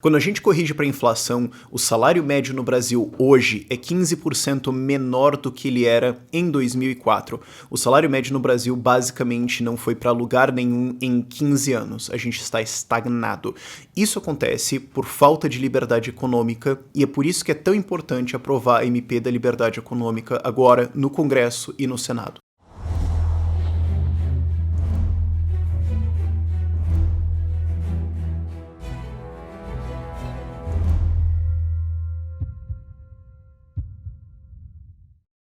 Quando a gente corrige para a inflação, o salário médio no Brasil hoje é 15% menor do que ele era em 2004. O salário médio no Brasil basicamente não foi para lugar nenhum em 15 anos. A gente está estagnado. Isso acontece por falta de liberdade econômica e é por isso que é tão importante aprovar a MP da liberdade econômica agora no Congresso e no Senado.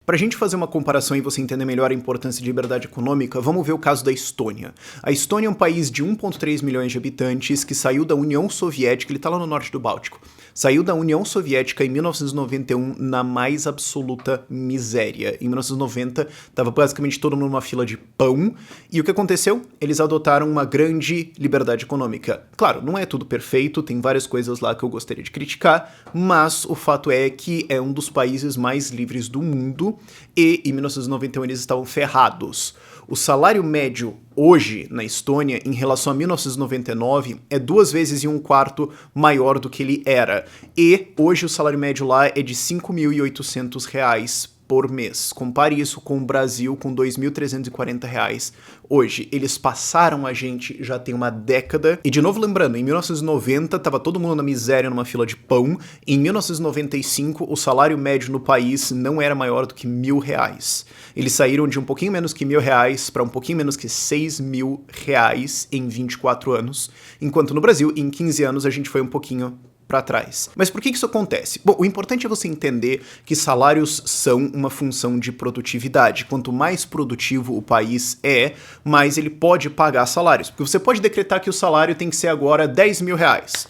Para a gente fazer uma comparação e você entender melhor a importância de liberdade econômica, vamos ver o caso da Estônia. A Estônia é um país de 1,3 milhões de habitantes que saiu da União Soviética, ele está lá no norte do Báltico, saiu da União Soviética em 1991 na mais absoluta miséria. Em 1990, estava basicamente todo mundo numa fila de pão, e o que aconteceu? Eles adotaram uma grande liberdade econômica. Claro, não é tudo perfeito, tem várias coisas lá que eu gostaria de criticar, mas o fato é que é um dos países mais livres do mundo, e em 1991 eles estavam ferrados. O salário médio hoje na Estônia, em relação a 1999, é 2 vezes e 1/4 maior do que ele era. E hoje o salário médio lá é de R$ 5.800 por mês. Compare isso com o Brasil, com R$ 2.340 hoje. Eles passaram a gente já tem uma década. E de novo lembrando, em 1990 tava todo mundo na miséria numa fila de pão. Em 1995 o salário médio no país não era maior do que R$ 1.000. Eles saíram de um pouquinho menos que R$ 1.000 para um pouquinho menos que R$ 6.000 em 24 anos. Enquanto no Brasil, em 15 anos, a gente foi um pouquinho para trás. Mas por que isso acontece? Bom, o importante é você entender que salários são uma função de produtividade. Quanto mais produtivo o país é, mais ele pode pagar salários. Porque você pode decretar que o salário tem que ser agora R$ 10.000.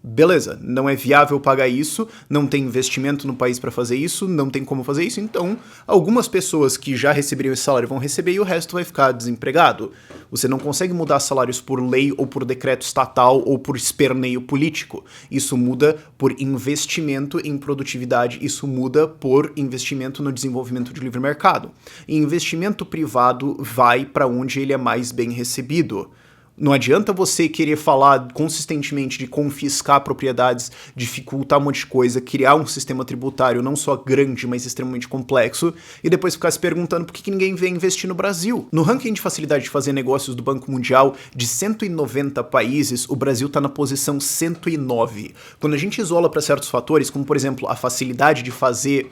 Beleza, não é viável pagar isso, não tem investimento no país para fazer isso, não tem como fazer isso, então algumas pessoas que já receberiam esse salário vão receber e o resto vai ficar desempregado. Você não consegue mudar salários por lei ou por decreto estatal ou por esperneio político. Isso muda por investimento em produtividade, isso muda por investimento no desenvolvimento de livre mercado. E investimento privado vai para onde ele é mais bem recebido. Não adianta você querer falar consistentemente de confiscar propriedades, dificultar um monte de coisa, criar um sistema tributário não só grande, mas extremamente complexo, e depois ficar se perguntando por que ninguém vem investir no Brasil. No ranking de facilidade de fazer negócios do Banco Mundial, de 190 países, o Brasil está na posição 109. Quando a gente isola para certos fatores, como por exemplo a facilidade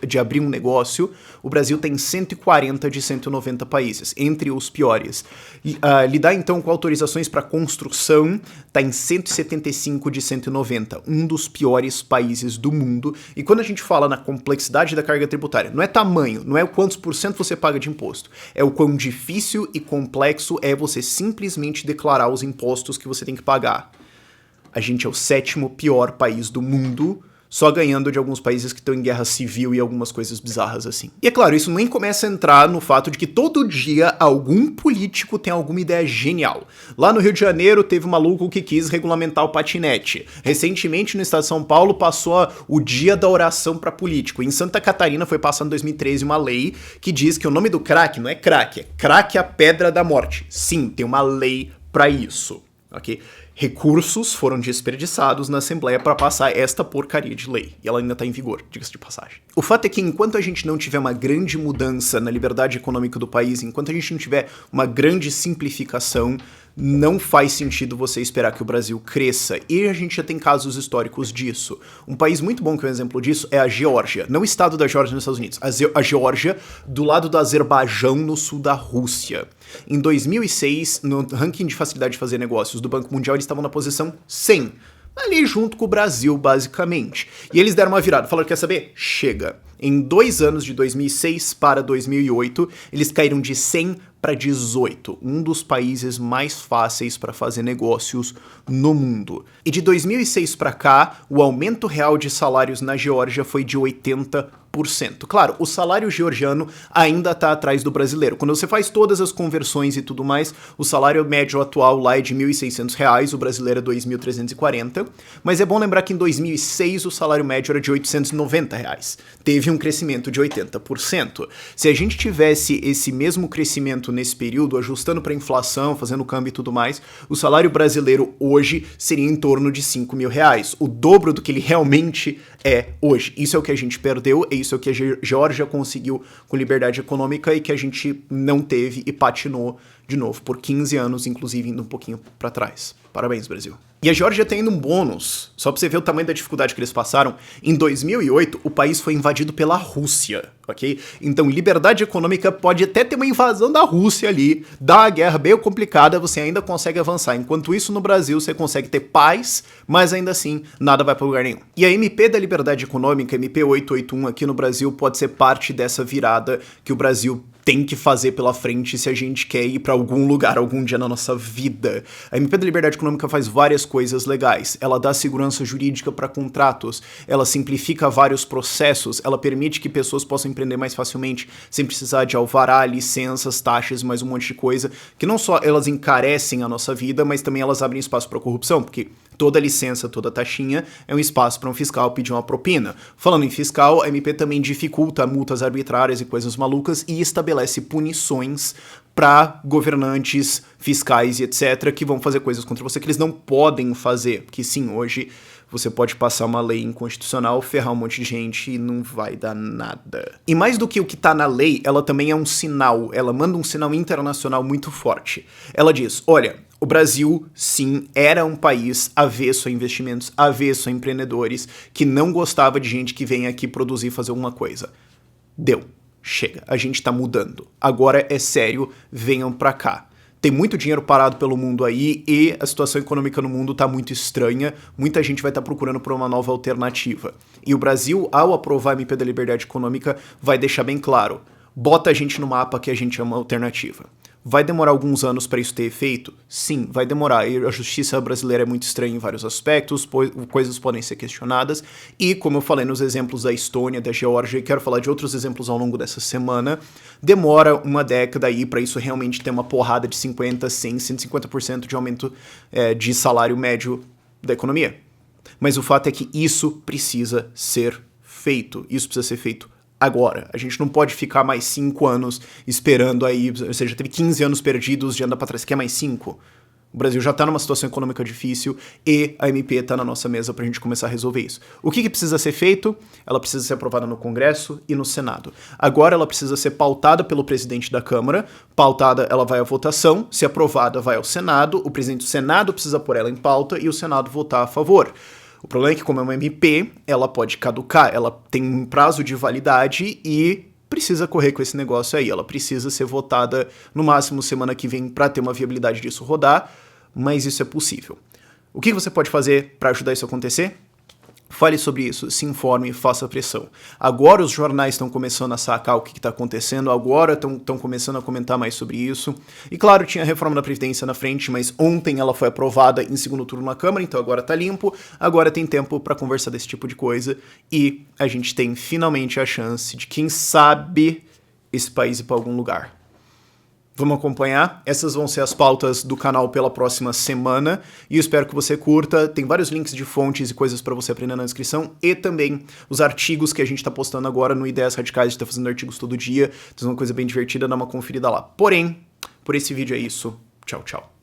de abrir um negócio, o Brasil tem 140 de 190 países, entre os piores. Lidar então com autorizações para construção está em 175 de 190, um dos piores países do mundo. E quando a gente fala na complexidade da carga tributária, não é tamanho, não é o quantos por cento você paga de imposto, é o quão difícil e complexo é você simplesmente declarar os impostos que você tem que pagar. A gente é o 7º pior país do mundo, só ganhando de alguns países que estão em guerra civil e algumas coisas bizarras assim. E é claro, isso nem começa a entrar no fato de que todo dia algum político tem alguma ideia genial. Lá no Rio de Janeiro teve um maluco que quis regulamentar o patinete. Recentemente no estado de São Paulo passou o dia da oração para político. Em Santa Catarina foi passada em 2013 uma lei que diz que o nome do crack não é crack a pedra da morte. Sim, tem uma lei para isso, ok? Recursos foram desperdiçados na Assembleia para passar esta porcaria de lei. E ela ainda está em vigor, diga-se de passagem. O fato é que enquanto a gente não tiver uma grande mudança na liberdade econômica do país, enquanto a gente não tiver uma grande simplificação, não faz sentido você esperar que o Brasil cresça. E a gente já tem casos históricos disso. Um país muito bom que é um exemplo disso é a Geórgia. Não o estado da Geórgia nos Estados Unidos. A Geórgia do lado do Azerbaijão, no sul da Rússia. Em 2006, no ranking de facilidade de fazer negócios do Banco Mundial, eles estavam na posição 100. Ali junto com o Brasil, basicamente. E eles deram uma virada, falaram, quer saber? Chega. Em 2 anos, de 2006 para 2008, eles caíram de 100 para 18, um dos países mais fáceis para fazer negócios no mundo. E de 2006 para cá, o aumento real de salários na Geórgia foi de 80%. Claro, o salário georgiano ainda está atrás do brasileiro. Quando você faz todas as conversões e tudo mais, o salário médio atual lá é de R$ 1.600, o brasileiro é 2.340, mas é bom lembrar que em 2006 o salário médio era de R$ 890. Teve um crescimento de 80%. Se a gente tivesse esse mesmo crescimento nesse período, ajustando para inflação, fazendo câmbio e tudo mais, o salário brasileiro hoje seria em torno de R$ 5.000, o dobro do que ele realmente é hoje. Isso é o que a gente perdeu, isso é o que a Geórgia conseguiu com liberdade econômica e que a gente não teve e patinou de novo por 15 anos, inclusive indo um pouquinho para trás. Parabéns, Brasil. E a Geórgia tem ainda um bônus, só pra você ver o tamanho da dificuldade que eles passaram. Em 2008, o país foi invadido pela Rússia, ok? Então, liberdade econômica pode até ter uma invasão da Rússia ali, dar uma guerra bem complicada, você ainda consegue avançar. Enquanto isso, no Brasil, você consegue ter paz, mas ainda assim, nada vai pra lugar nenhum. E a MP da Liberdade Econômica, MP 881 aqui no Brasil, pode ser parte dessa virada que o Brasil tem que fazer pela frente se a gente quer ir pra algum lugar algum dia na nossa vida. A MP da Liberdade Econômica faz várias coisas legais. Ela dá segurança jurídica para contratos, ela simplifica vários processos, ela permite que pessoas possam empreender mais facilmente sem precisar de alvará, licenças, taxas, mais um monte de coisa, que não só elas encarecem a nossa vida, mas também elas abrem espaço para corrupção, porque toda licença, toda taxinha é um espaço para um fiscal pedir uma propina. Falando em fiscal, a MP também dificulta multas arbitrárias e coisas malucas e estabelece punições para governantes, fiscais e etc. que vão fazer coisas contra você que eles não podem fazer. Que sim, hoje você pode passar uma lei inconstitucional, ferrar um monte de gente e não vai dar nada. E mais do que o que tá na lei, ela também é um sinal, ela manda um sinal internacional muito forte. Ela diz, olha, o Brasil, sim, era um país avesso a investimentos, avesso a empreendedores, que não gostava de gente que vem aqui produzir e fazer alguma coisa. Deu. Chega. A gente tá mudando. Agora é sério, venham pra cá. Tem muito dinheiro parado pelo mundo aí e a situação econômica no mundo tá muito estranha. Muita gente vai estar procurando por uma nova alternativa. E o Brasil, ao aprovar a MP da Liberdade Econômica, vai deixar bem claro. Bota a gente no mapa que a gente chama alternativa. Vai demorar alguns anos para isso ter efeito? Sim, vai demorar. E a justiça brasileira é muito estranha em vários aspectos, coisas podem ser questionadas. E, como eu falei nos exemplos da Estônia, da Geórgia, e quero falar de outros exemplos ao longo dessa semana, demora uma década aí para isso realmente ter uma porrada de 50%, 100%, 150% de aumento de salário médio da economia. Mas o fato é que isso precisa ser feito. Isso precisa ser feito agora. A gente não pode ficar mais 5 anos esperando aí, ou seja, teve 15 anos perdidos de andar pra trás, quer mais 5? O Brasil já tá numa situação econômica difícil e a MP tá na nossa mesa pra gente começar a resolver isso. O que precisa ser feito? Ela precisa ser aprovada no Congresso e no Senado. Agora ela precisa ser pautada pelo presidente da Câmara, pautada ela vai à votação, se aprovada vai ao Senado, o presidente do Senado precisa pôr ela em pauta e o Senado votar a favor. O problema é que, como é uma MP, ela pode caducar, ela tem um prazo de validade e precisa correr com esse negócio aí. Ela precisa ser votada no máximo semana que vem para ter uma viabilidade disso rodar, mas isso é possível. O que você pode fazer para ajudar isso a acontecer? Fale sobre isso, se informe, faça pressão. Agora os jornais estão começando a sacar o que está acontecendo, agora estão começando a comentar mais sobre isso. E claro, tinha a reforma da Previdência na frente, mas ontem ela foi aprovada em segundo turno na Câmara, então agora tá limpo, agora tem tempo para conversar desse tipo de coisa e a gente tem finalmente a chance de, quem sabe, esse país ir para algum lugar. Vamos acompanhar? Essas vão ser as pautas do canal pela próxima semana e eu espero que você curta. Tem vários links de fontes e coisas para você aprender na descrição e também os artigos que a gente está postando agora no Ideias Radicais. A gente está fazendo artigos todo dia, então é uma coisa bem divertida, dá uma conferida lá. Porém, por esse vídeo é isso. Tchau, tchau.